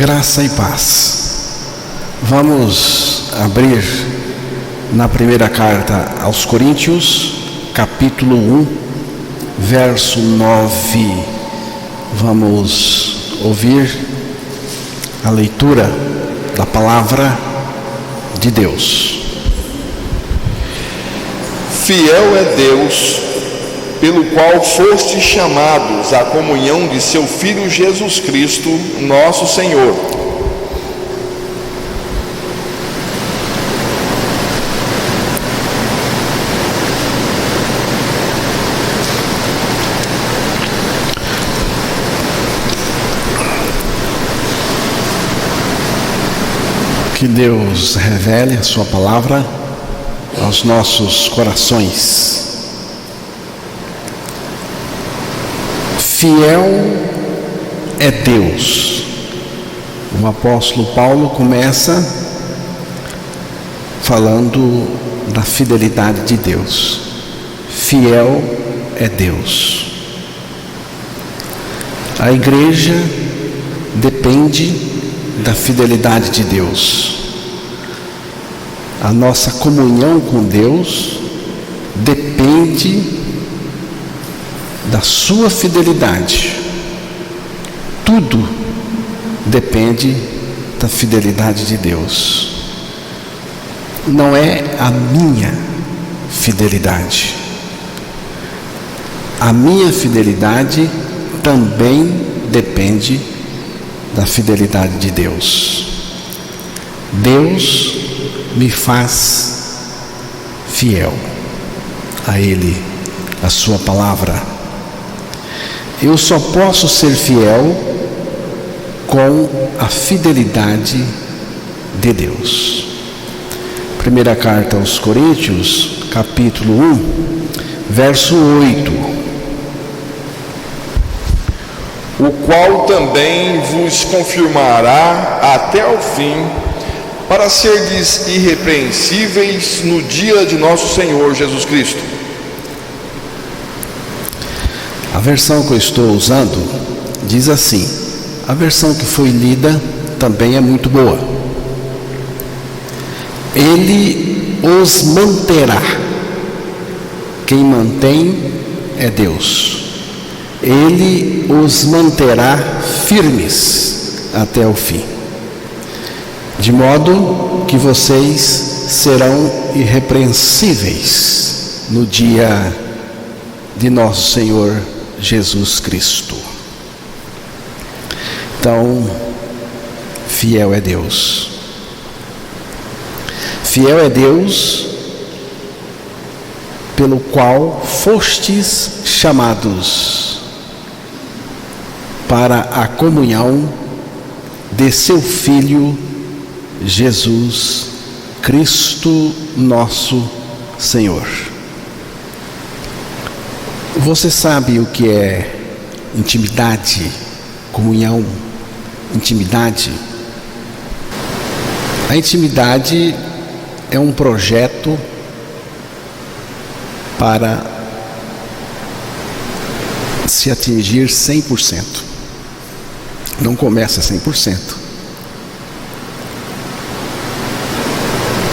Graça e paz. Vamos abrir na primeira carta aos Coríntios, capítulo 1, verso 9. Vamos ouvir a leitura da palavra de Deus. Fiel é Deus, pelo qual fostes chamados à comunhão de seu Filho Jesus Cristo, nosso Senhor. Que Deus revele a sua palavra aos nossos corações. Fiel é Deus. O apóstolo Paulo começa falando da fidelidade de Deus. Fiel é Deus. A igreja depende da fidelidade de Deus. A nossa comunhão com Deus depende da sua fidelidade. Tudo depende da fidelidade de Deus. Não é a minha fidelidade. A minha fidelidade também depende da fidelidade de Deus. Deus me faz fiel a Ele, a sua palavra. Eu só posso ser fiel com a fidelidade de Deus. Primeira carta aos Coríntios, capítulo 1, verso 8. O qual também vos confirmará até o fim, para serdes irrepreensíveis no dia de nosso Senhor Jesus Cristo. A versão que eu estou usando diz assim: a versão que foi lida também é muito boa. Ele os manterá. Quem mantém é Deus. Ele os manterá firmes até o fim, de modo que vocês serão irrepreensíveis no dia de nosso Senhor Jesus Cristo. Então, fiel é Deus. Fiel é Deus, pelo qual fostes chamados para a comunhão de seu Filho Jesus Cristo, nosso Senhor. Você sabe o que é intimidade, comunhão, intimidade? A intimidade é um projeto para se atingir 100%. Não começa 100%.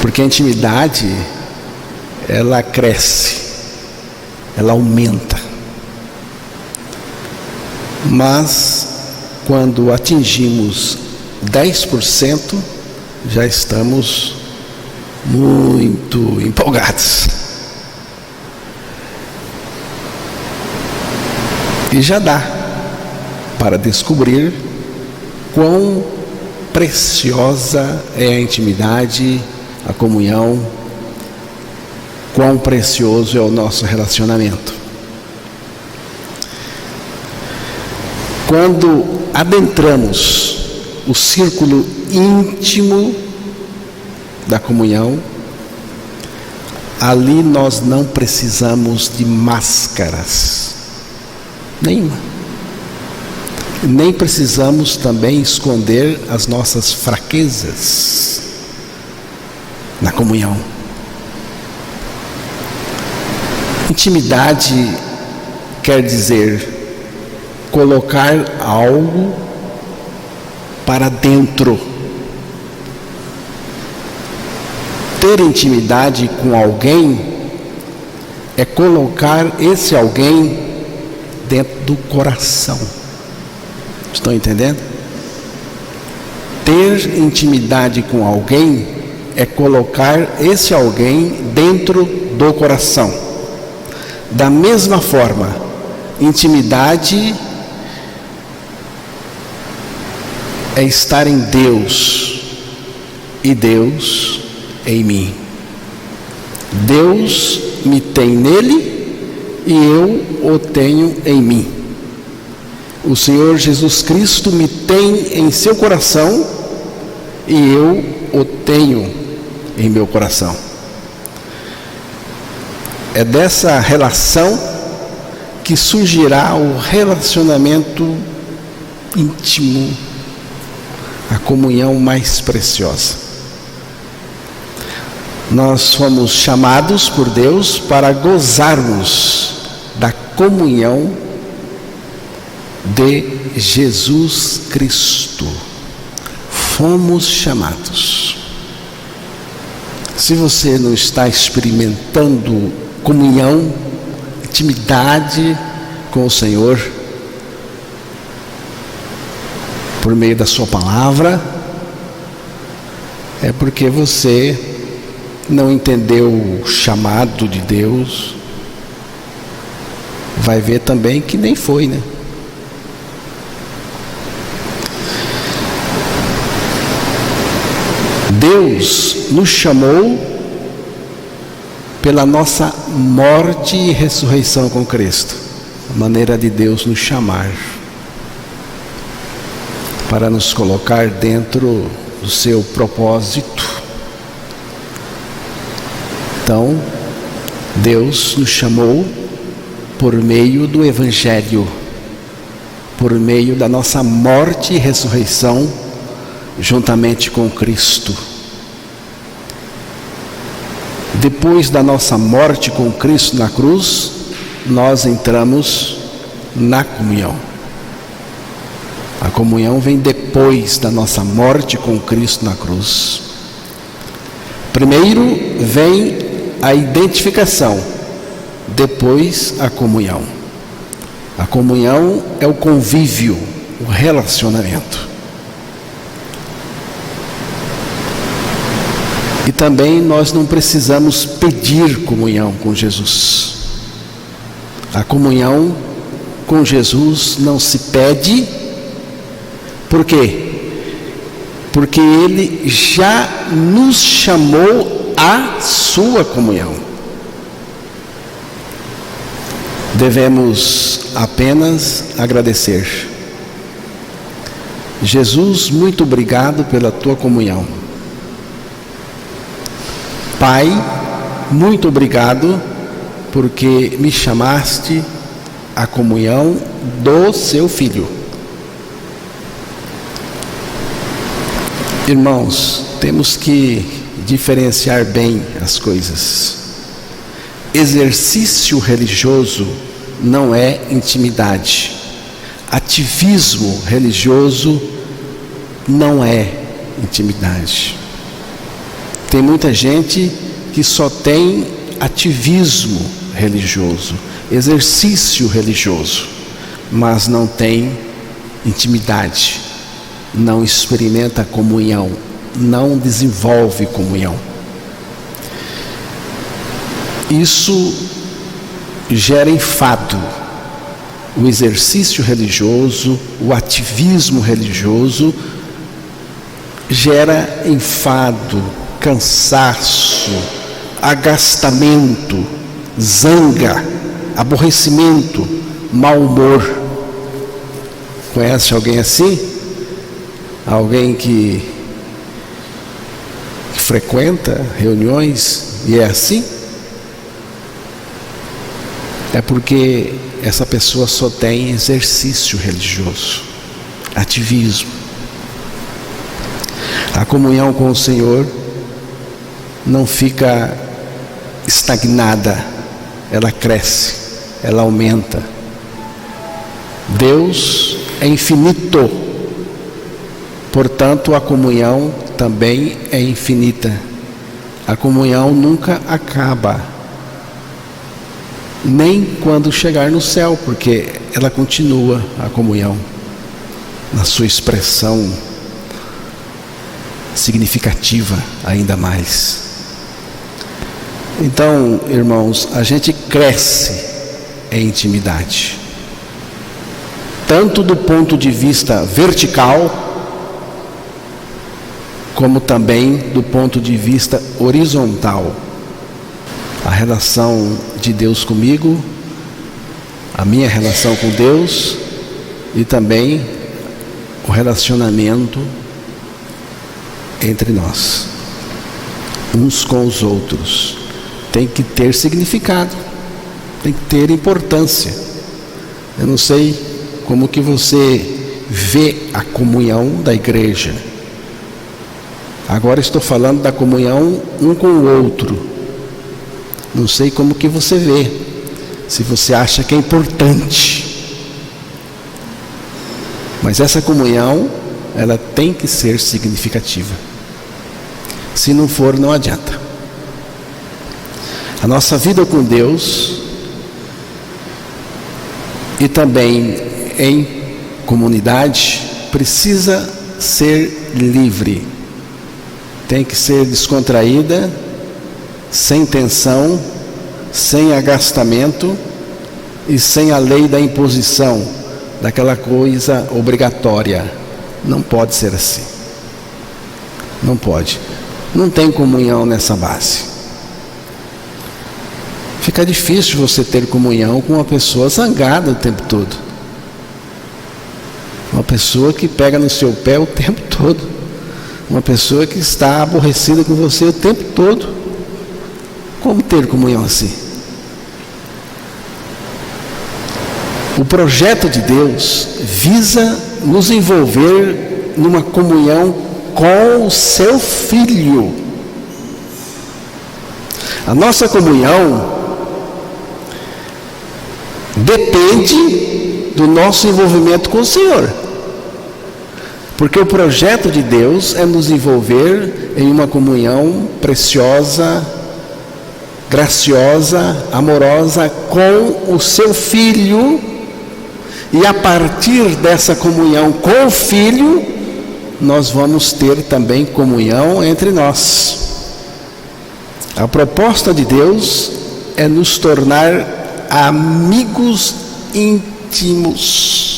Porque a intimidade, ela cresce, ela aumenta. Mas, quando atingimos 10%, já estamos muito empolgados. E já dá para descobrir quão preciosa é a intimidade, a comunhão, quão precioso é o nosso relacionamento. Quando adentramos o círculo íntimo da comunhão, ali nós não precisamos de máscaras nenhuma. Nem precisamos também esconder as nossas fraquezas na comunhão. Intimidade quer dizer colocar algo para dentro. Ter intimidade com alguém é colocar esse alguém dentro do coração. Estão entendendo? Ter intimidade com alguém é colocar esse alguém dentro do coração. Da mesma forma, intimidade é estar em Deus e Deus em mim. Deus me tem nele e eu o tenho em mim. O Senhor Jesus Cristo me tem em seu coração e eu o tenho em meu coração. É dessa relação que surgirá o relacionamento íntimo, a comunhão mais preciosa. Nós fomos chamados por Deus para gozarmos da comunhão de Jesus Cristo. Fomos chamados. Se você não está experimentando comunhão, intimidade com o Senhor, por meio da sua palavra, é porque você não entendeu o chamado de Deus. Vai ver também que nem foi, né? Deus nos chamou pela nossa morte e ressurreição com Cristo. A maneira de Deus nos chamar para nos colocar dentro do seu propósito. Então, Deus nos chamou por meio do Evangelho, por meio da nossa morte e ressurreição juntamente com Cristo. Depois da nossa morte com Cristo na cruz, nós entramos na comunhão. A comunhão vem depois da nossa morte com Cristo na cruz. Primeiro vem a identificação, depois a comunhão. A comunhão é o convívio, o relacionamento. E também nós não precisamos pedir comunhão com Jesus. A comunhão com Jesus não se pede. Por quê? Porque Ele já nos chamou à sua comunhão. Devemos apenas agradecer. Jesus, muito obrigado pela tua comunhão. Pai, muito obrigado porque me chamaste à comunhão do seu Filho. Irmãos, temos que diferenciar bem as coisas. Exercício religioso não é intimidade. Ativismo religioso não é intimidade. Tem muita gente que só tem ativismo religioso, exercício religioso, mas não tem intimidade, não experimenta comunhão, não desenvolve comunhão. Isso gera enfado. O exercício religioso, o ativismo religioso gera enfado, cansaço, agastamento, zanga, aborrecimento, mau humor. Conhece alguém assim? Alguém que frequenta reuniões e é assim? É porque essa pessoa só tem exercício religioso, ativismo. A comunhão com o Senhor não fica estagnada, ela cresce, ela aumenta. Deus é infinito, Portanto, a comunhão também é infinita. A comunhão nunca acaba, nem quando chegar no céu, porque ela continua, a comunhão, na sua expressão significativa ainda mais. Então, irmãos, a gente cresce em intimidade, tanto do ponto de vista vertical, como também do ponto de vista horizontal. A relação de Deus comigo, a minha relação com Deus e também o relacionamento entre nós, uns com os outros. Tem que ter significado, tem que ter importância. Eu não sei como que você vê a comunhão da igreja. Agora estou falando da comunhão um com o outro. Não sei como que você vê, se você acha que é importante. Mas essa comunhão, ela tem que ser significativa. Se não for, não adianta. A nossa vida com Deus e também em comunidade precisa ser livre. Tem que ser descontraída, sem tensão, sem agastamento e sem a lei da imposição, daquela coisa obrigatória. Não pode ser assim. Não pode. Não tem comunhão nessa base. Fica difícil você ter comunhão com uma pessoa zangada o tempo todo. Uma pessoa que pega no seu pé o tempo todo. Uma pessoa que está aborrecida com você o tempo todo. Como ter comunhão assim? O projeto de Deus visa nos envolver numa comunhão com o seu Filho. A nossa comunhão depende do nosso envolvimento com o Senhor. Porque o projeto de Deus é nos envolver em uma comunhão preciosa, graciosa, amorosa com o seu Filho. E a partir dessa comunhão com o Filho, nós vamos ter também comunhão entre nós. A proposta de Deus é nos tornar amigos íntimos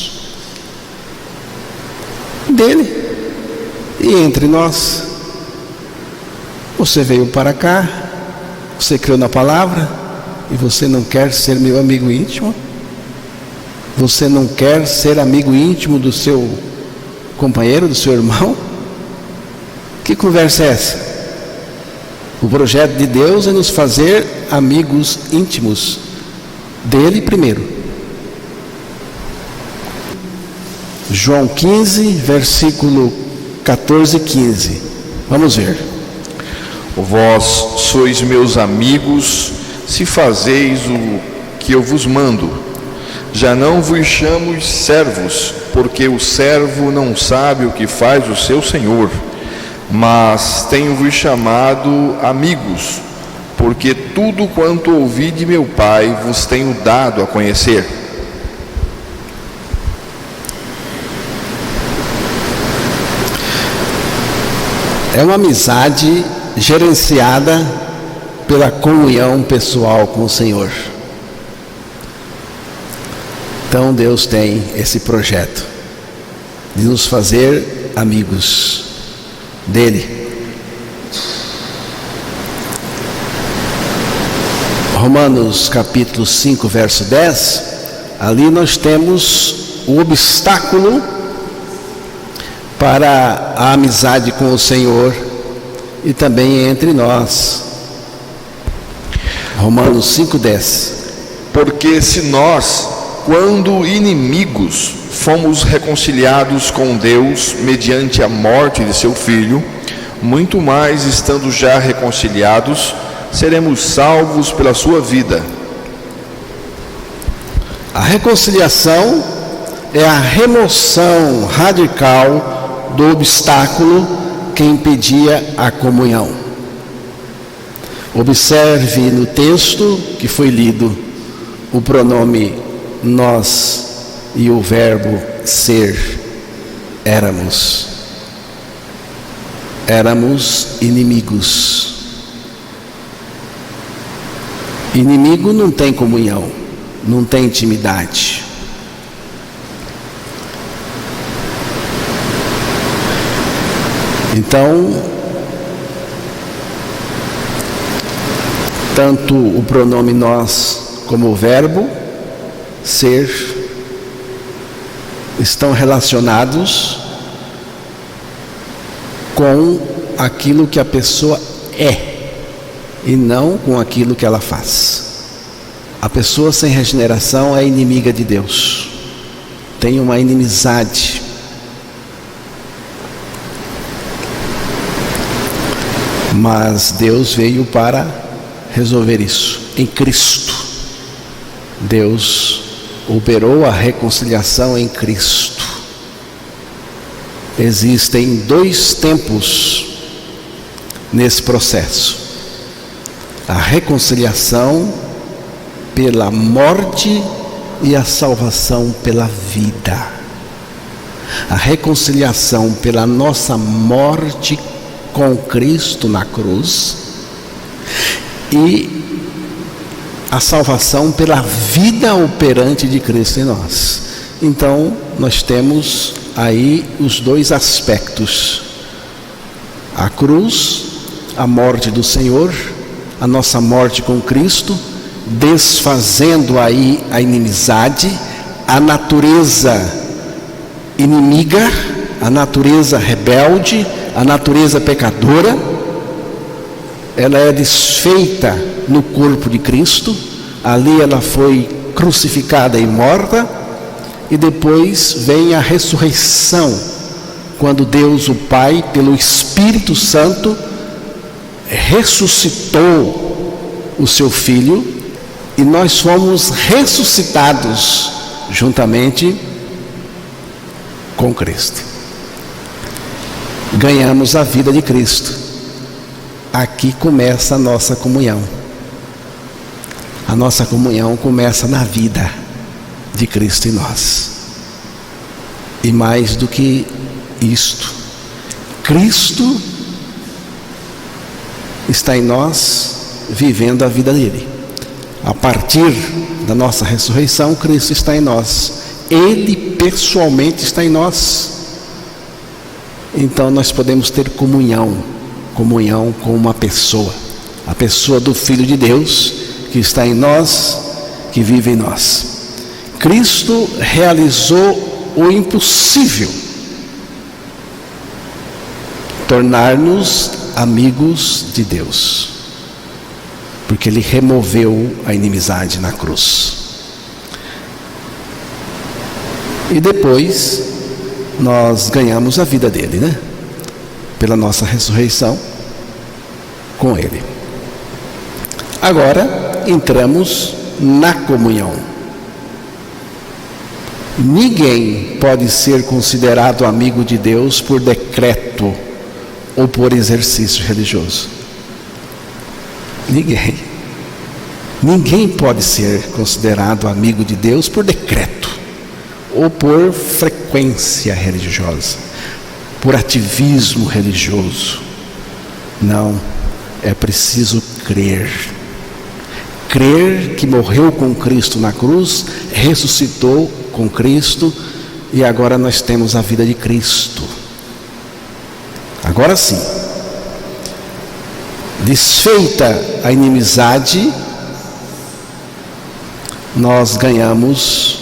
dele e entre nós. Você veio para cá, você creu na palavra e você não quer ser meu amigo íntimo? Você não quer ser amigo íntimo do seu companheiro, do seu irmão? Que conversa é essa? O projeto de Deus é nos fazer amigos íntimos dele primeiro. João 15, versículo 14 e 15. Vamos ver. Vós sois meus amigos, se fazeis o que eu vos mando. Já não vos chamo servos, porque o servo não sabe o que faz o seu senhor. Mas tenho-vos chamado amigos, porque tudo quanto ouvi de meu Pai vos tenho dado a conhecer. É uma amizade gerenciada pela comunhão pessoal com o Senhor. Então Deus tem esse projeto de nos fazer amigos dele. Romanos capítulo 5, verso 10, ali nós temos o obstáculo para a amizade com o Senhor e também entre nós. Romanos 5:10. Porque se nós, quando inimigos, fomos reconciliados com Deus mediante a morte de seu Filho, muito mais estando já reconciliados, seremos salvos pela sua vida. A reconciliação é a remoção radical do obstáculo que impedia a comunhão. Observe no texto que foi lido o pronome nós e o verbo ser. Éramos inimigos. Inimigo não tem comunhão, não tem intimidade. Então, tanto o pronome nós como o verbo ser estão relacionados com aquilo que a pessoa é e não com aquilo que ela faz. A pessoa sem regeneração é inimiga de Deus, tem uma inimizade. Mas Deus veio para resolver isso em Cristo. Deus operou a reconciliação em Cristo. Existem 2 tempos nesse processo: a reconciliação pela morte e a salvação pela vida. A reconciliação pela nossa morte com Cristo na cruz e a salvação pela vida operante de Cristo em nós. Então, nós temos aí os 2 aspectos: a cruz, a morte do Senhor, a nossa morte com Cristo, desfazendo aí a inimizade, a natureza inimiga, a natureza rebelde, a natureza pecadora. Ela é desfeita no corpo de Cristo. Ali ela foi crucificada e morta, e depois vem a ressurreição, quando Deus o Pai, pelo Espírito Santo, ressuscitou o seu Filho, e nós fomos ressuscitados juntamente com Cristo. Ganhamos a vida de Cristo. Aqui começa a nossa comunhão. A nossa comunhão começa na vida de Cristo em nós. E mais do que isto, Cristo está em nós, vivendo a vida dele. A partir da nossa ressurreição, Cristo está em nós. Ele pessoalmente está em nós. Então nós podemos ter comunhão com uma pessoa, a pessoa do Filho de Deus, que está em nós, que vive em nós. Cristo realizou o impossível: tornar-nos amigos de Deus, porque Ele removeu a inimizade na cruz. E depois nós ganhamos a vida dele, né? Pela nossa ressurreição com Ele. Agora entramos na comunhão. Ninguém pode ser considerado amigo de Deus por decreto ou por exercício religioso. Ninguém pode ser considerado amigo de Deus por decreto ou por frequência religiosa, por ativismo religioso. Não, é preciso crer que morreu com Cristo na cruz, ressuscitou com Cristo, e agora nós temos a vida de Cristo. Agora sim, desfeita a inimizade, nós ganhamos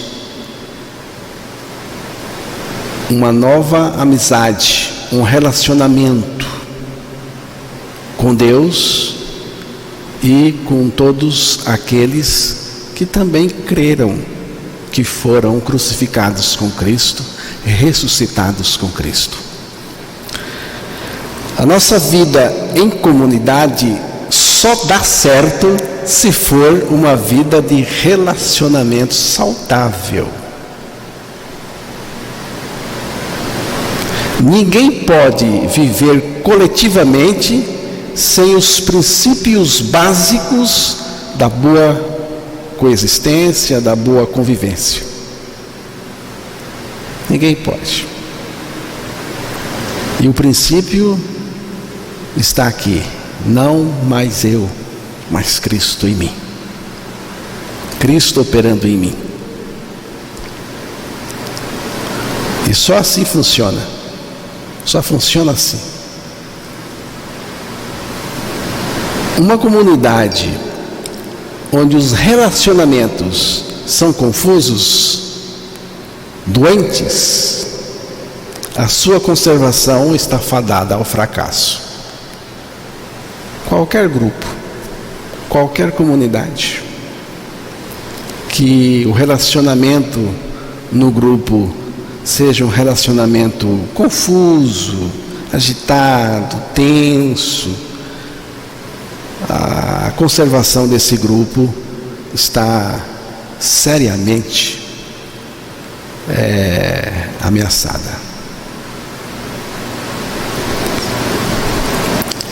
uma nova amizade, um relacionamento com Deus e com todos aqueles que também creram que foram crucificados com Cristo, ressuscitados com Cristo. A nossa vida em comunidade só dá certo se for uma vida de relacionamento saudável. Ninguém pode viver coletivamente sem os princípios básicos da boa coexistência, da boa convivência. Ninguém pode. E o princípio está aqui: não mais eu, mas Cristo em mim. Cristo operando em mim. E só assim funciona. Só funciona assim. Uma comunidade onde os relacionamentos são confusos, doentes, a sua conservação está fadada ao fracasso. Qualquer grupo, qualquer comunidade, que o relacionamento no grupo seja um relacionamento confuso, agitado, tenso, a conservação desse grupo está seriamente ameaçada.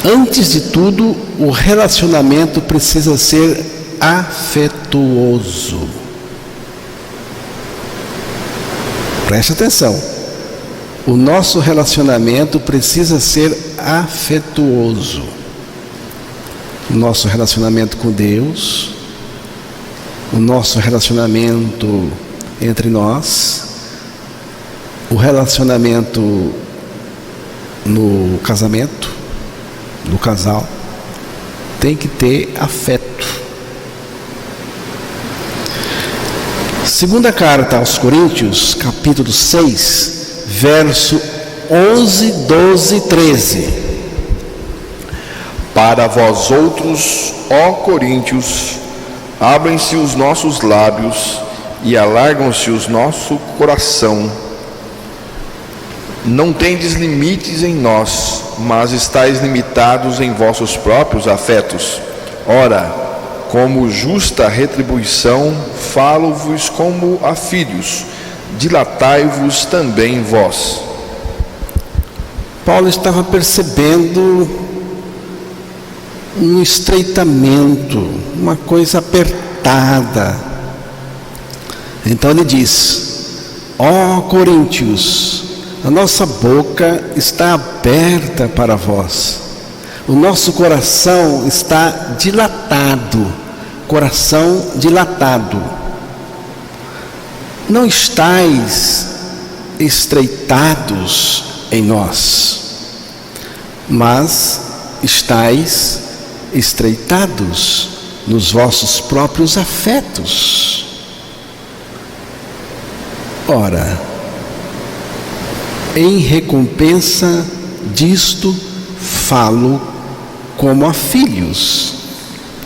Antes de tudo, o relacionamento precisa ser afetuoso. Preste atenção. O nosso relacionamento precisa ser afetuoso. O nosso relacionamento com Deus, o nosso relacionamento entre nós, o relacionamento no casamento, do casal, tem que ter afeto. Segunda carta aos Coríntios, capítulo 6, verso 11, 12 e 13. Para vós outros, ó Coríntios, abrem-se os nossos lábios e alargam-se o nosso coração. Não tendes limites em nós, mas estáis limitados em vossos próprios afetos. Ora, como justa retribuição, falo-vos como a filhos, dilatai-vos também vós. Paulo estava percebendo um estreitamento, uma coisa apertada. Então ele diz: ó Coríntios, a nossa boca está aberta para vós, o nosso coração está dilatado, coração dilatado. Não estáis estreitados em nós, mas estáis estreitados nos vossos próprios afetos. Ora, em recompensa disto falo como a filhos,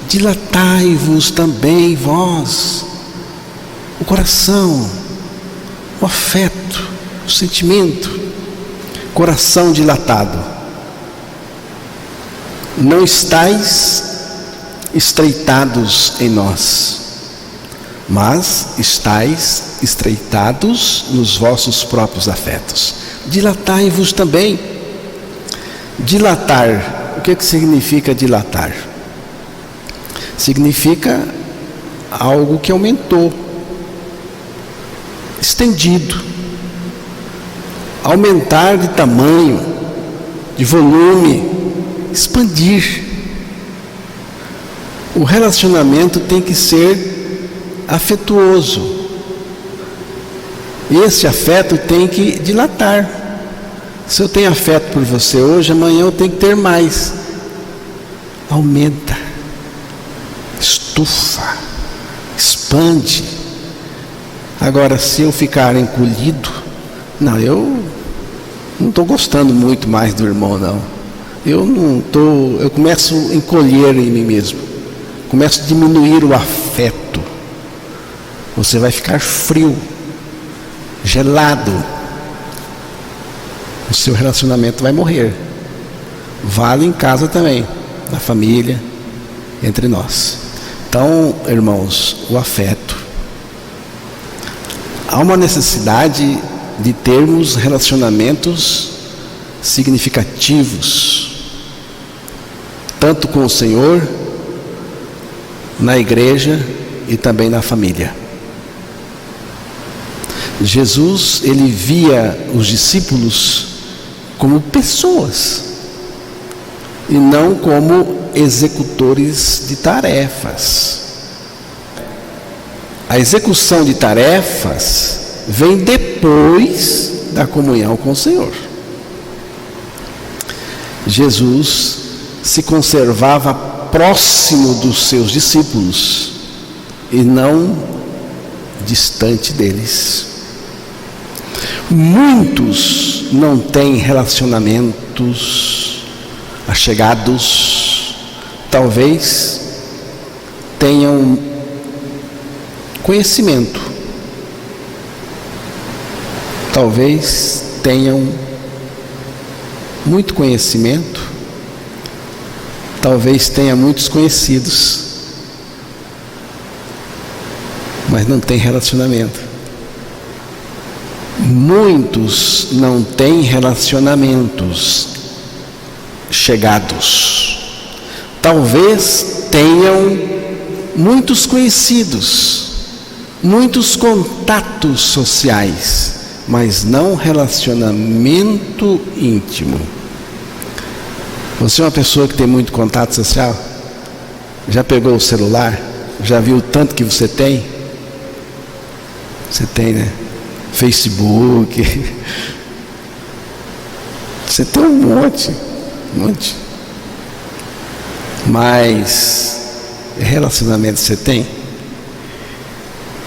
dilatai-vos também vós, o coração, o afeto, o sentimento, coração dilatado. Não estáis estreitados em nós, mas estáis estreitados nos vossos próprios afetos. Dilatai-vos também. Dilatar, o que significa dilatar? Significa algo que aumentou, estendido, aumentar de tamanho, de volume, expandir. O relacionamento tem que ser afetuoso. Esse afeto tem que dilatar. Se eu tenho afeto por você hoje, amanhã eu tenho que ter mais. Aumenta, estufa, expande. Agora, se eu ficar encolhido, não, eu não estou gostando muito mais do irmão, não. Eu começo a encolher em mim mesmo. Começo a diminuir o afeto. Você vai ficar frio, gelado. O seu relacionamento vai morrer. Vale em casa também, na família, entre nós. Então, irmãos, o afeto. Há uma necessidade de termos relacionamentos significativos, tanto com o Senhor, na igreja e também na família. Jesus, ele via os discípulos como pessoas e não como executores de tarefas. A execução de tarefas vem depois da comunhão com o Senhor. Jesus se conservava próximo dos seus discípulos e não distante deles. Muitos não têm relacionamentos achegados, talvez tenham conhecimento, talvez tenham muito conhecimento, talvez tenha muitos conhecidos, mas não tem relacionamento. Muitos não têm relacionamentos chegados. Talvez tenham muitos conhecidos, muitos contatos sociais, mas não relacionamento íntimo. Você é uma pessoa que tem muito contato social? Já pegou o celular? Já viu o tanto que você tem? Você tem, né? Facebook. Você tem um monte. Mas relacionamento você tem?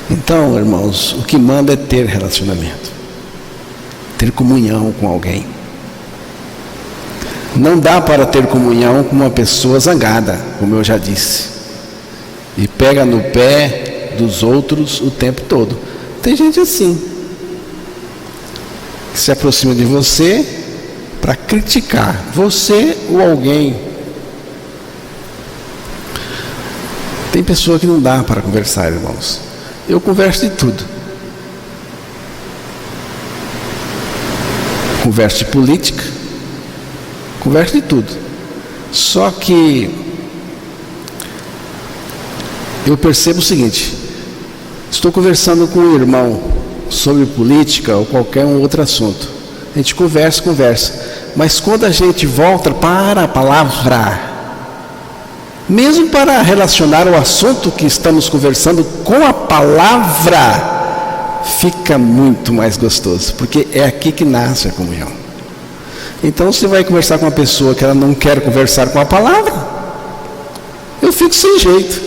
Então, irmãos, o que manda é ter relacionamento, ter comunhão com alguém. Não dá para ter comunhão com uma pessoa zangada, como eu já disse, e pega no pé dos outros o tempo todo. Tem gente assim, que se aproxima de você para criticar você ou alguém. Tem pessoa que não dá para conversar, irmãos. Eu converso de tudo. Converso de política, converso de tudo. Só que eu percebo o seguinte: estou conversando com um irmão sobre política ou qualquer outro assunto. A gente conversa, mas quando a gente volta para a palavra, mesmo para relacionar o assunto que estamos conversando com a palavra, fica muito mais gostoso, porque é aqui que nasce a comunhão. Então, você vai conversar com uma pessoa que ela não quer conversar com a palavra, eu fico sem jeito.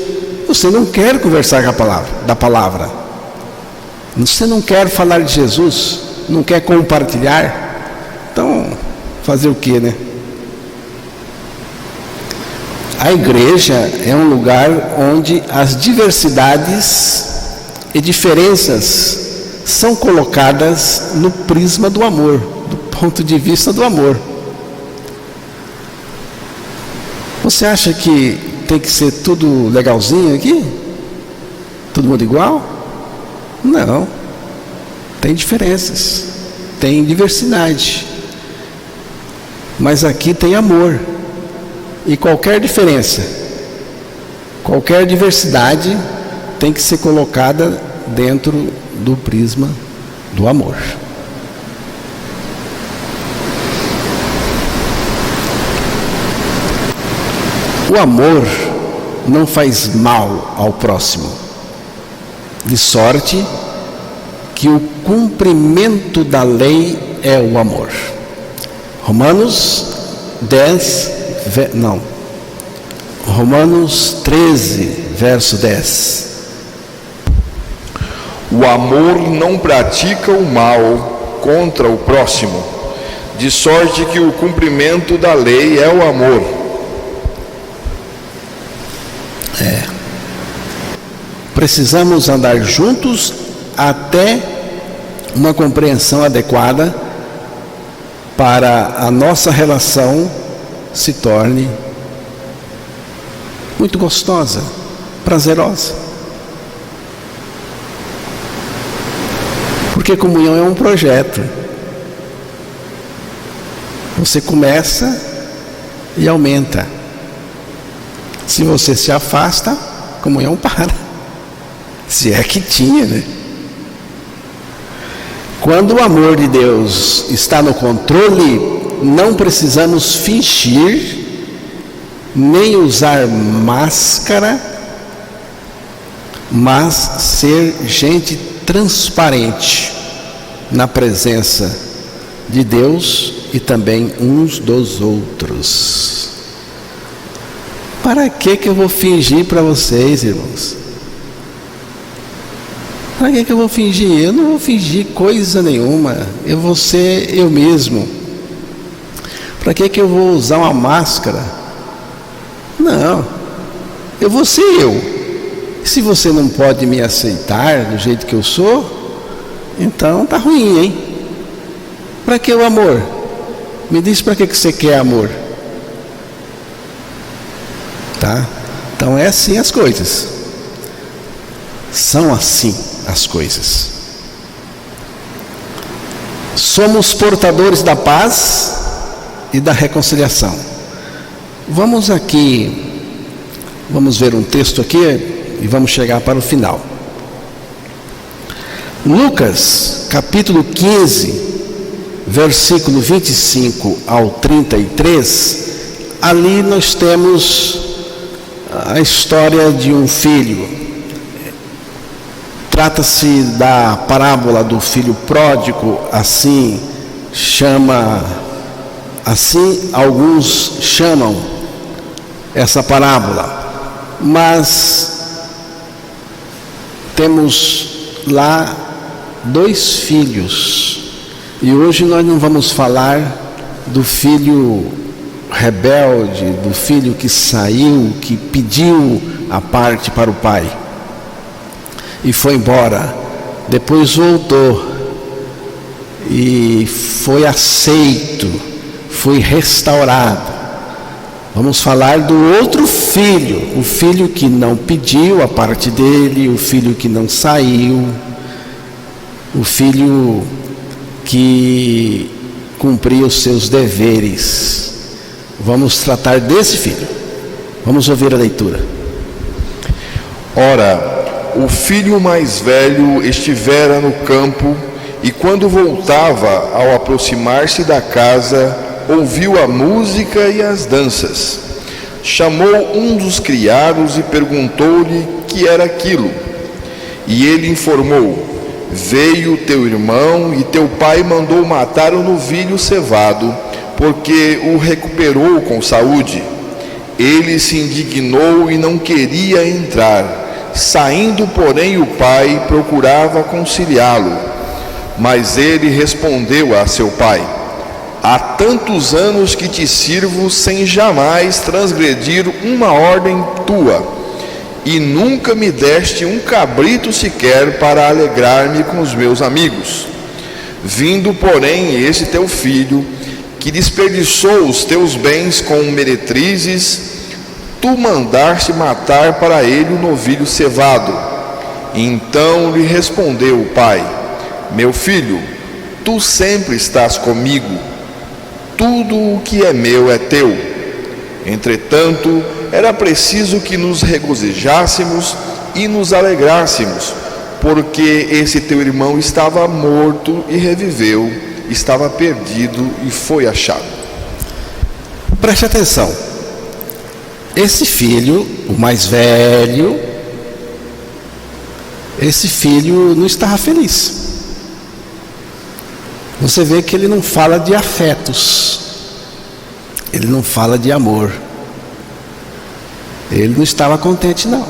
Você não quer conversar com a palavra, da palavra. Você não quer falar de Jesus, não quer compartilhar. Então, fazer o que, né? A igreja é um lugar onde as diversidades e diferenças são colocadas no prisma do amor, do ponto de vista do amor. Você acha que tem que ser tudo legalzinho aqui? Todo mundo igual? Não. Tem diferenças, tem diversidade. Mas aqui tem amor. E qualquer diferença, qualquer diversidade tem que ser colocada dentro do prisma do amor. O amor não faz mal ao próximo, de sorte que o cumprimento da lei é o amor. Romanos 13, verso 10. O amor não pratica o mal contra o próximo, de sorte que o cumprimento da lei é o amor. Precisamos andar juntos até uma compreensão adequada para a nossa relação se torne muito gostosa, prazerosa. Porque comunhão é um projeto. Você começa e aumenta. Se você se afasta, a comunhão para. Se é que tinha, né? Quando o amor de Deus está no controle, não precisamos fingir, nem usar máscara, mas ser gente transparente na presença de Deus e também uns dos outros. Para que eu vou fingir para vocês, irmãos? Para que eu vou fingir? Eu não vou fingir coisa nenhuma. Eu vou ser eu mesmo. Para que eu vou usar uma máscara? Não. Eu vou ser eu. Se você não pode me aceitar do jeito que eu sou, então tá ruim, hein? Para que o amor? Me diz para que você quer amor? Tá? Então é assim as coisas. São assim as coisas. Somos portadores da paz e da reconciliação. Vamos ver um texto aqui e vamos chegar para o final. Lucas, capítulo 15, versículo 25 ao 33, ali nós temos a história de um filho. Trata-se da parábola do filho pródigo, assim alguns chamam essa parábola, mas temos lá 2 filhos, e hoje nós não vamos falar do filho rebelde, do filho que saiu, que pediu a parte para o pai e foi embora, depois voltou e foi aceito, foi restaurado. Vamos falar do outro filho, o filho que não pediu a parte dele, o filho que não saiu, o filho que cumpriu os seus deveres. Vamos tratar desse filho. Vamos ouvir a leitura. Ora, o filho mais velho estivera no campo, e quando voltava, ao aproximar-se da casa, ouviu a música e as danças. Chamou um dos criados e perguntou-lhe que era aquilo. E ele informou: veio teu irmão e teu pai mandou matar o novilho cevado, porque o recuperou com saúde. Ele se indignou e não queria entrar. Saindo, porém, o pai procurava conciliá-lo. Mas ele respondeu a seu pai: há tantos anos que te sirvo sem jamais transgredir uma ordem tua, e nunca me deste um cabrito sequer para alegrar-me com os meus amigos. Vindo, porém, esse teu filho, que desperdiçou os teus bens com meretrizes, tu mandaste matar para ele o novilho cevado. Então lhe respondeu o pai: meu filho, tu sempre estás comigo, tudo o que é meu é teu. Entretanto, era preciso que nos regozijássemos e nos alegrássemos, porque esse teu irmão estava morto e reviveu, estava perdido e foi achado. Preste atenção. Esse filho, o mais velho, esse filho não estava feliz. Você vê que ele não fala de afetos, ele não fala de amor. Ele não estava contente, não.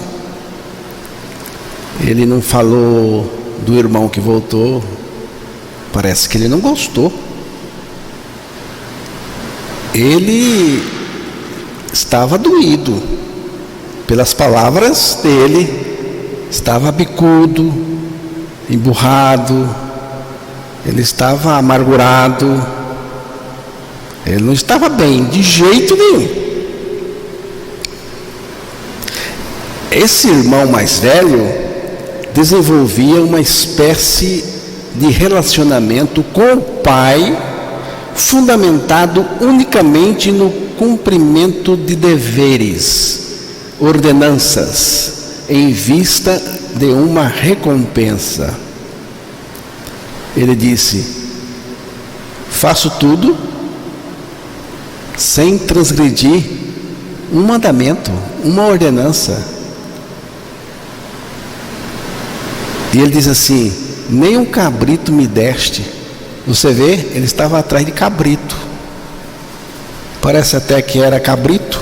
Ele não falou do irmão que voltou. Parece que ele não gostou. Ele estava doído pelas palavras dele, estava bicudo, emburrado, ele estava amargurado, ele não estava bem de jeito nenhum. Esse irmão mais velho desenvolvia uma espécie de relacionamento com o pai fundamentado unicamente no cumprimento de deveres, ordenanças, em vista de uma recompensa. Ele disse: faço tudo sem transgredir um mandamento, uma ordenança. E ele diz assim: nem um cabrito me deste. Você vê, ele estava atrás de cabrito. Parece até que era cabrito,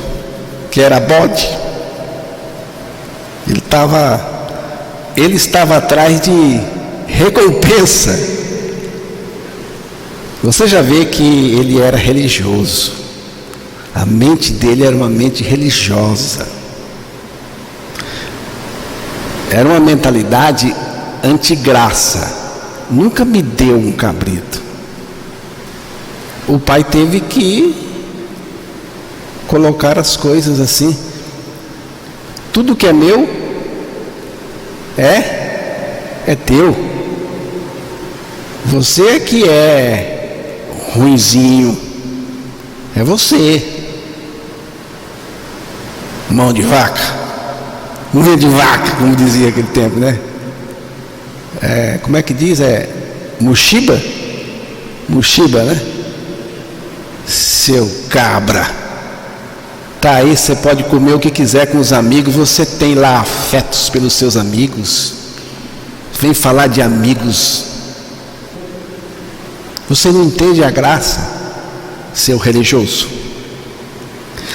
que era bode. Ele estava atrás de recompensa. Você já vê que ele era religioso. A mente dele era uma mente religiosa. Era uma mentalidade antigraça. Nunca me deu um cabrito. O pai teve que colocar as coisas assim. Tudo que é meu é teu. Você que é ruinzinho, é você. Mão de vaca, unha de vaca, como dizia aquele tempo, né? Como é que diz? Muxiba, né? Seu cabra. Tá aí, você pode comer o que quiser com os amigos, você tem lá afetos pelos seus amigos. Vem falar de amigos. Você não entende a graça, seu religioso.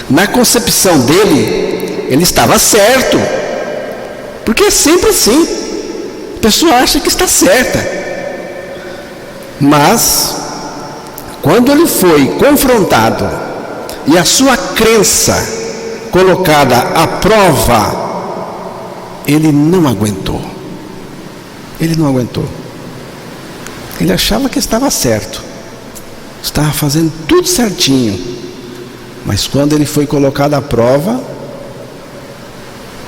Na concepção dele, ele estava certo. Porque é sempre assim. A pessoa acha que está certa. Mas, quando ele foi confrontado e a sua crença colocada à prova, ele não aguentou. Ele não aguentou. Ele achava que estava certo. Estava fazendo tudo certinho. Mas quando ele foi colocado à prova,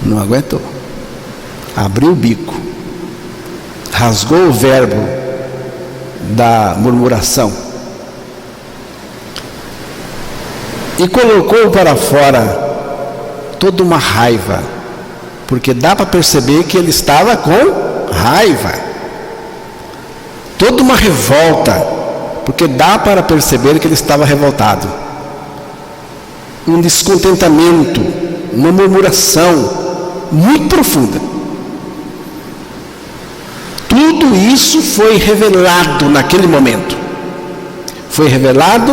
não aguentou. Abriu o bico. Rasgou o verbo da murmuração e colocou para fora toda uma raiva, porque dá para perceber que ele estava com raiva, toda uma revolta, porque dá para perceber que ele estava revoltado, um descontentamento, uma murmuração muito profunda. Tudo isso foi revelado naquele momento. Foi revelado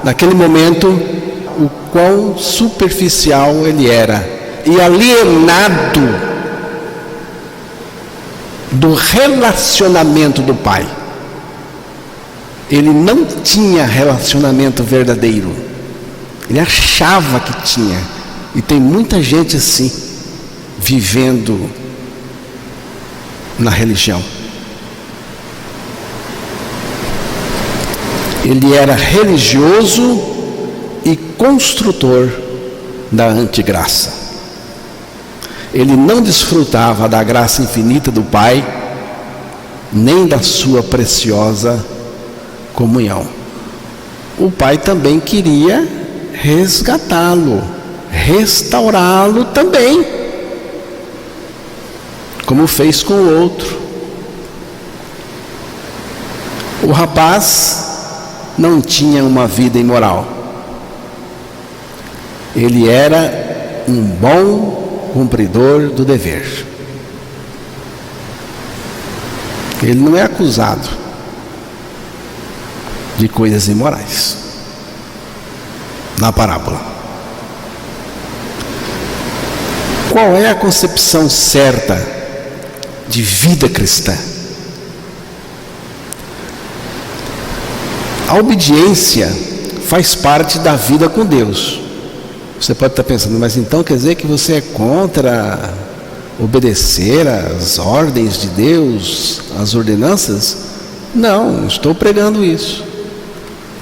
naquele momento o quão superficial ele era e alienado do relacionamento do Pai. Ele não tinha relacionamento verdadeiro. Ele achava que tinha. E tem muita gente assim, vivendo na religião. Ele era religioso e construtor da antigraça. Ele não desfrutava da graça infinita do Pai, nem da sua preciosa comunhão. O Pai também queria resgatá-lo, restaurá-lo também, como fez com o outro. O rapaz não tinha uma vida imoral. Ele era um bom cumpridor do dever. Ele não é acusado de coisas imorais na parábola. Qual é a concepção certa de vida cristã? A obediência faz parte da vida com Deus. Você pode estar pensando, mas então quer dizer que você é contra obedecer às ordens de Deus, às ordenanças? Não estou pregando isso.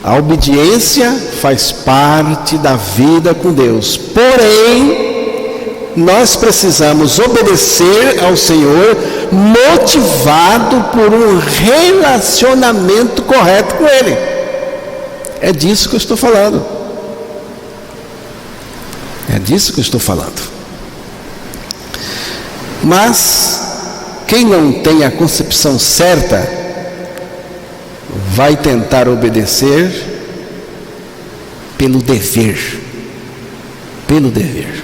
A obediência faz parte da vida com Deus. Porém, nós precisamos obedecer ao Senhor motivado por um relacionamento correto com Ele. É disso que eu estou falando. É disso que eu estou falando. Mas quem não tem a concepção certa vai tentar obedecer pelo dever. Pelo dever.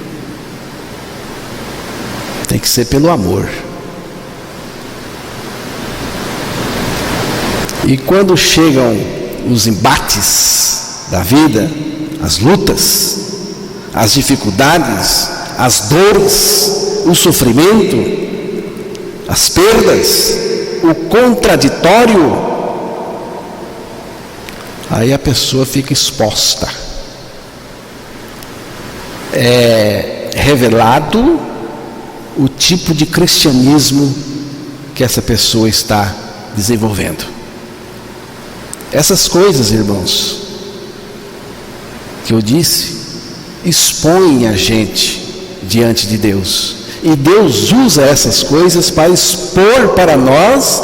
Tem que ser pelo amor. E quando chegam os embates da vida, as lutas, as dificuldades, as dores, o sofrimento, as perdas, o contraditório, aí a pessoa fica exposta. É revelado o tipo de cristianismo que essa pessoa está desenvolvendo. Essas coisas, irmãos, que eu disse, expõem a gente diante de Deus. E Deus usa essas coisas para expor para nós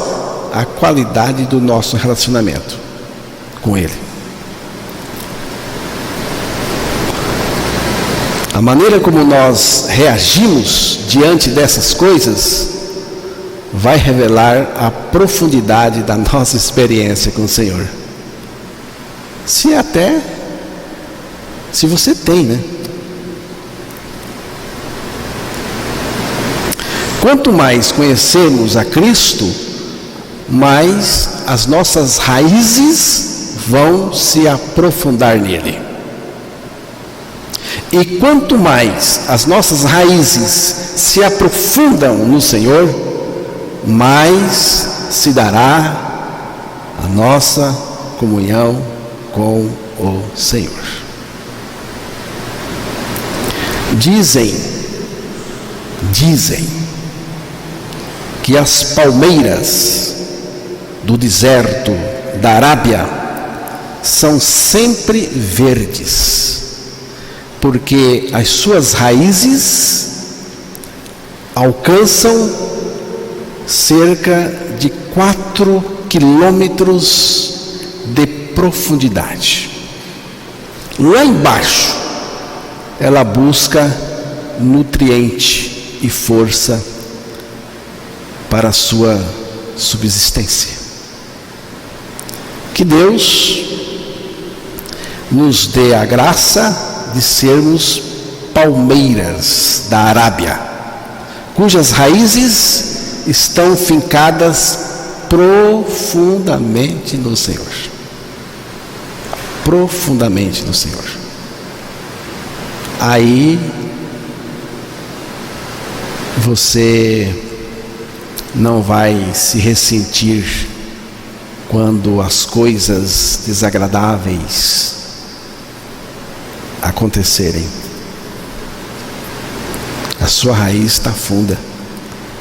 a qualidade do nosso relacionamento com Ele. A maneira como nós reagimos diante dessas coisas vai revelar a profundidade da nossa experiência com o Senhor. Se você tem, né? Quanto mais conhecermos a Cristo, mais as nossas raízes vão se aprofundar nele. E quanto mais as nossas raízes se aprofundam no Senhor, mais se dará a nossa comunhão com o Senhor. Dizem que as palmeiras do deserto da Arábia são sempre verdes, porque as suas raízes alcançam cerca de 4 quilômetros de profundidade. Lá embaixo, ela busca nutriente e força para a sua subsistência. Que Deus nos dê a graça de sermos palmeiras da Arábia, cujas raízes estão fincadas profundamente no Senhor. Profundamente no Senhor. Aí você não vai se ressentir quando as coisas desagradáveis acontecerem. A sua raiz está funda.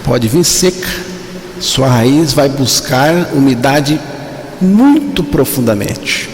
Pode vir seca. Sua raiz vai buscar umidade muito profundamente.